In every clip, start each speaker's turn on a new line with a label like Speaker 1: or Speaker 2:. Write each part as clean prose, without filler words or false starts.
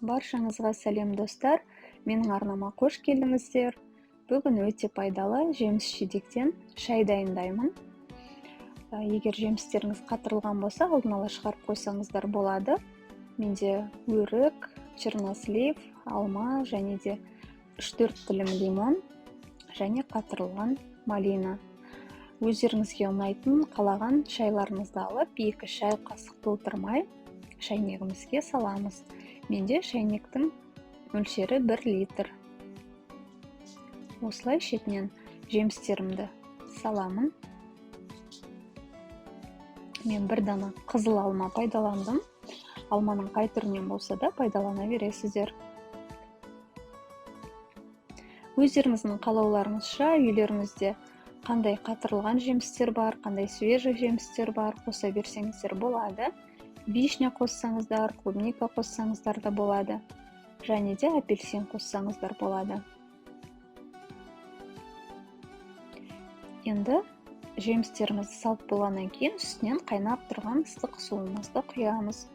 Speaker 1: Баршаңызға сәлем достар, менің арнама қош келдіңіздер. Бүгін өте пайдалы жеміс-жидектен шай дайындаймын. Егер жемістеріңіз қатырылған болса, алдын ала шығарып қойсаңыздар болады. Менде өрік, чернослив, алма және де 3-4 тілім лимон және қатырылған малина. Өздеріңізге ұнайтын қалаған шайларыңызды алып, 2 шай қасық толтырмай шайнегімізге саламыз. Менде шайнектің мөлшері 1 литр. Осылай шетінен жемістерімді саламын. Мен 1 дана қызыл алма пайдаландым. Алманың қай түрінен болса да пайдалана бересіздер. Өздеріңіздің қалауларыңызша үйлеріңізде қандай қатырылған жемістер бар, қандай свежий жемістер бар, қоса берсеңіздер болады. Вишня қоссаңыздар, клубника қоссаңыздар да болады. Және де апельсин қоссаңыздар болады. Енді жемістерімізді салып болғаннан кейін үстінен қайнап тұрған ыстық суымызды құямыз.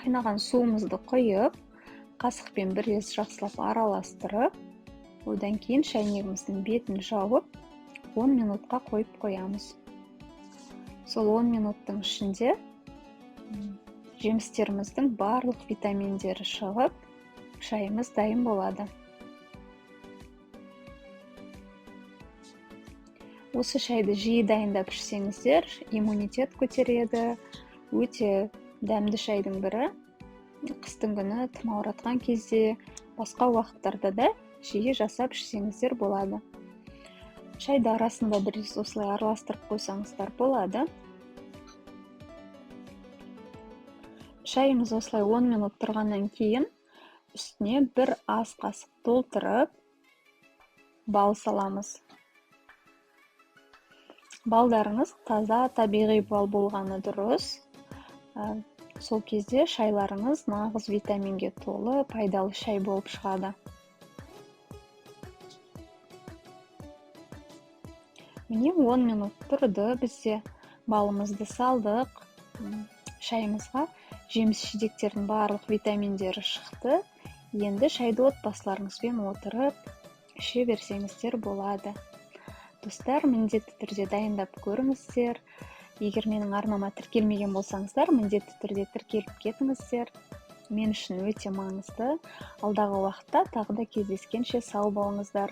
Speaker 1: Қайнаған суымызды құйып, қасықпен біраз жақсылап араластырып, одан кейін шайнегіміздің бетін жауып, 10 минутқа қойып қоямыз. Сол 10 минуттың ішінде жемістеріміздің барлық витаминдері шығып, шайымыз дайын болады. Осы шайды жиі дайындап ішсеңіздер, иммунитет көтереді, өте дәмді шайдың бірі. Қыстың күні тұмауратқан кезде, басқа уақыттарда да жиі жасап ішсеңіздер болады. Шайды арасында біраз осылай араластырып қойсаңыздар болады. Шайымыз осылай 10 минут тұрғаннан кейін үстіне 1 ас қасық толтырып бал саламыз. Балдарыңыз таза табиғи бал болғаны дұрыс. Сол кезде шайларыңыз нағыз витаминге толы, пайдалы шай болып шығады. Міне 10 минут тұрды, бізде балымызды салдық. Шайымызға жеміс-жидектердің барлық витаминдері шықты. Енді шайды отбасыларыңызбен отырып, іше берсеңіздер болады. Достар, міндетті түрде дайындап көріңіздер. Егер менің арнама тіркелмеген болсаңыздар, міндетті түрде тіркеліп кетіңіздер. Мен үшін өте маңызды. Алдағы уақытта тағы да кездескенше сау болыңыздар.